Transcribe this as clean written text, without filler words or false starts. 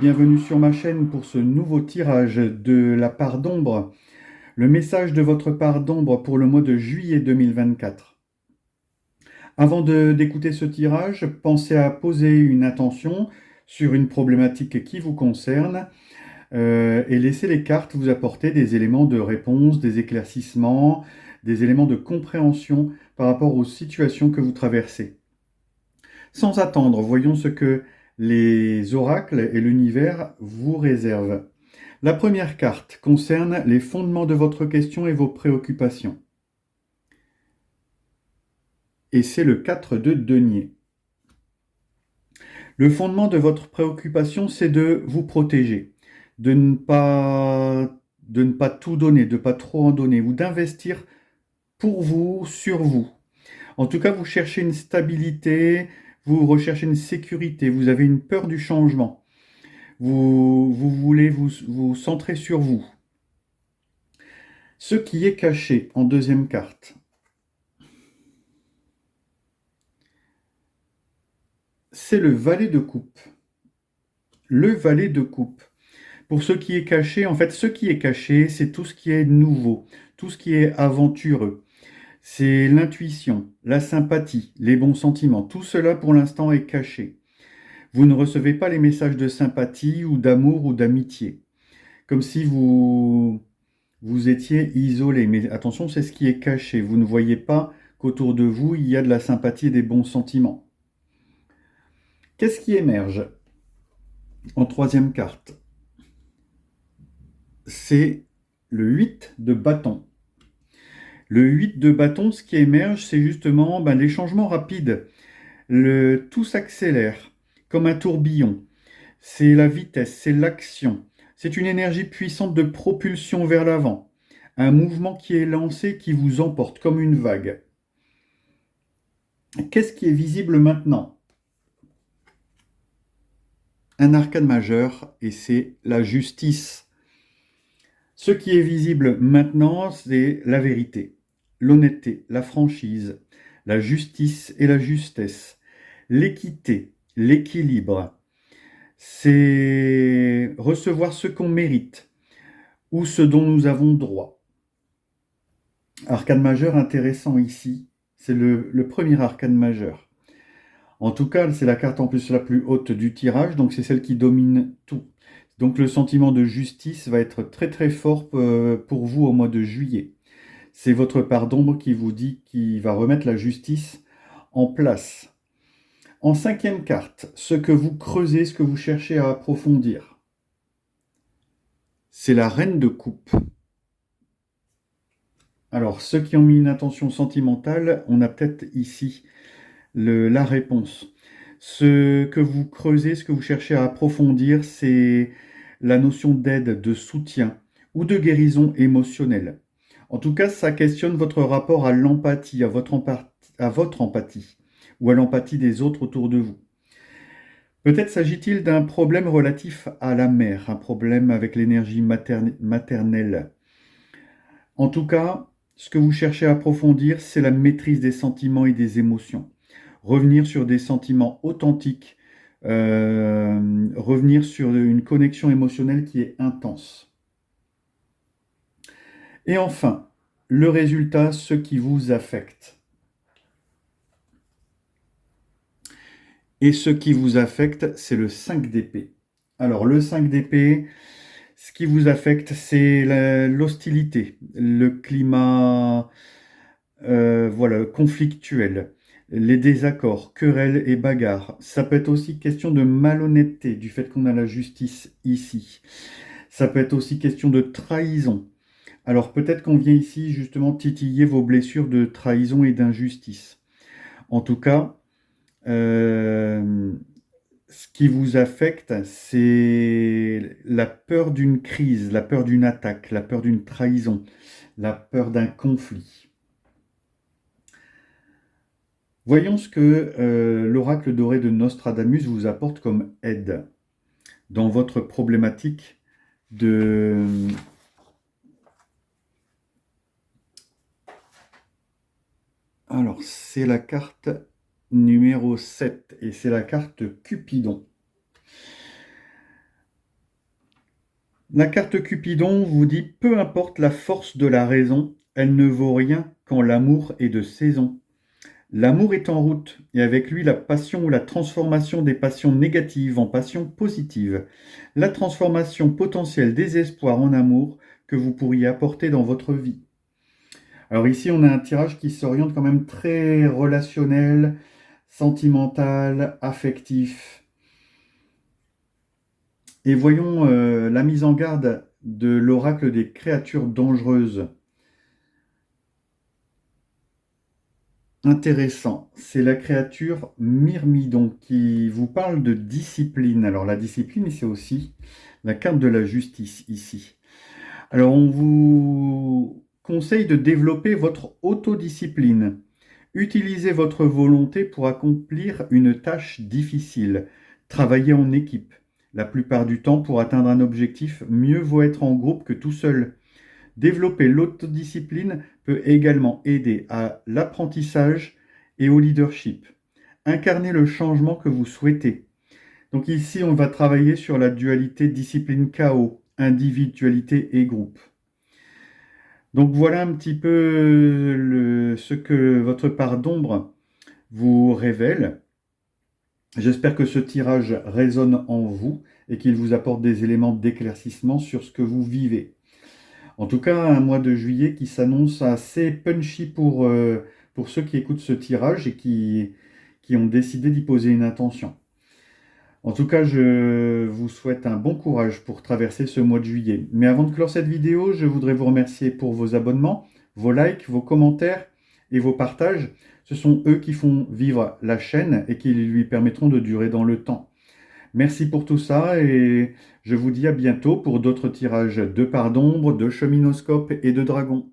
bienvenue sur ma chaîne pour ce nouveau tirage de la part d'ombre. Le message de votre part d'ombre pour le mois de juillet 2024. Avant d'écouter ce tirage, pensez à poser une intention sur une problématique qui vous concerne et laissez les cartes vous apporter des éléments de réponse, des éclaircissements, des éléments de compréhension par rapport aux situations que vous traversez. Sans attendre, voyons ce que les oracles et l'univers vous réservent. La première carte concerne les fondements de votre question et vos préoccupations. Et c'est le 4 de denier. Le fondement de votre préoccupation, c'est de vous protéger, de ne pas tout donner, de ne pas trop en donner, ou d'investir pour vous, sur vous. En tout cas, vous cherchez une stabilité, vous recherchez une sécurité, vous avez une peur du changement. Vous voulez vous centrer sur vous. Ce qui est caché en deuxième carte, c'est le valet de coupe. Le valet de coupe. Pour ce qui est caché, en fait, ce qui est caché, c'est tout ce qui est nouveau, tout ce qui est aventureux. C'est l'intuition, la sympathie, les bons sentiments. Tout cela, pour l'instant, est caché. Vous ne recevez pas les messages de sympathie ou d'amour ou d'amitié. Comme si vous étiez isolé. Mais attention, c'est ce qui est caché. Vous ne voyez pas qu'autour de vous, il y a de la sympathie et des bons sentiments. Qu'est-ce qui émerge en troisième carte? C'est le 8 de bâton. Le 8 de bâton, ce qui émerge, c'est justement les changements rapides. Tout s'accélère comme un tourbillon. C'est la vitesse, c'est l'action. C'est une énergie puissante de propulsion vers l'avant. Un mouvement qui est lancé, qui vous emporte comme une vague. Qu'est-ce qui est visible maintenant? Un arcane majeur, et c'est la justice. Ce qui est visible maintenant, c'est la vérité, l'honnêteté, la franchise, la justice et la justesse, l'équité, l'équilibre. C'est recevoir ce qu'on mérite ou ce dont nous avons droit. Arcane majeur intéressant ici, c'est le premier arcane majeur. En tout cas, c'est la carte en plus la plus haute du tirage, donc c'est celle qui domine tout. Donc le sentiment de justice va être très très fort pour vous au mois de juillet. C'est votre part d'ombre qui vous dit qu'il va remettre la justice en place. En cinquième carte, ce que vous creusez, ce que vous cherchez à approfondir, c'est la reine de coupe. Alors, ceux qui ont mis une intention sentimentale, on a peut-être ici la réponse. Ce que vous creusez, ce que vous cherchez à approfondir, c'est la notion d'aide, de soutien ou de guérison émotionnelle. En tout cas, ça questionne votre rapport à l'empathie, à votre empathie ou à l'empathie des autres autour de vous. Peut-être s'agit-il d'un problème relatif à la mère, un problème avec l'énergie maternelle. En tout cas, ce que vous cherchez à approfondir, c'est la maîtrise des sentiments et des émotions. Revenir sur des sentiments authentiques, revenir sur une connexion émotionnelle qui est intense. Et enfin, le résultat, ce qui vous affecte. Et ce qui vous affecte, c'est le 5 d'épée. Alors, le 5 d'épée, ce qui vous affecte, c'est l'hostilité, le climat voilà, conflictuel, les désaccords, querelles et bagarres. Ça peut être aussi question de malhonnêteté, du fait qu'on a la justice ici. Ça peut être aussi question de trahison. Alors peut-être qu'on vient ici justement titiller vos blessures de trahison et d'injustice. En tout cas, ce qui vous affecte, c'est la peur d'une crise, la peur d'une attaque, la peur d'une trahison, la peur d'un conflit. Voyons ce que l'oracle doré de Nostradamus vous apporte comme aide dans votre problématique de... Alors, c'est la carte numéro 7 et c'est la carte Cupidon. La carte Cupidon vous dit: peu importe la force de la raison, elle ne vaut rien quand l'amour est de saison. L'amour est en route, et avec lui la passion ou la transformation des passions négatives en passions positives. La transformation potentielle des espoirs en amour que vous pourriez apporter dans votre vie. Alors ici, on a un tirage qui s'oriente quand même très relationnel, sentimental, affectif. Et voyons la mise en garde de l'oracle des créatures dangereuses. Intéressant, c'est la créature Myrmidon qui vous parle de discipline. Alors la discipline, c'est aussi la carte de la justice ici. Alors on vous conseille de développer votre autodiscipline. Utilisez votre volonté pour accomplir une tâche difficile. Travaillez en équipe. La plupart du temps, pour atteindre un objectif, mieux vaut être en groupe que tout seul. Développer l'autodiscipline peut également aider à l'apprentissage et au leadership. Incarnez le changement que vous souhaitez. Donc ici, on va travailler sur la dualité discipline-chaos, individualité et groupe. Donc voilà un petit peu ce que votre part d'ombre vous révèle. J'espère que ce tirage résonne en vous et qu'il vous apporte des éléments d'éclaircissement sur ce que vous vivez. En tout cas, un mois de juillet qui s'annonce assez punchy pour ceux qui écoutent ce tirage et qui ont décidé d'y poser une intention. En tout cas, je vous souhaite un bon courage pour traverser ce mois de juillet. Mais avant de clore cette vidéo, je voudrais vous remercier pour vos abonnements, vos likes, vos commentaires et vos partages. Ce sont eux qui font vivre la chaîne et qui lui permettront de durer dans le temps. Merci pour tout ça et je vous dis à bientôt pour d'autres tirages de part d'ombre, de cheminoscope et de dragon.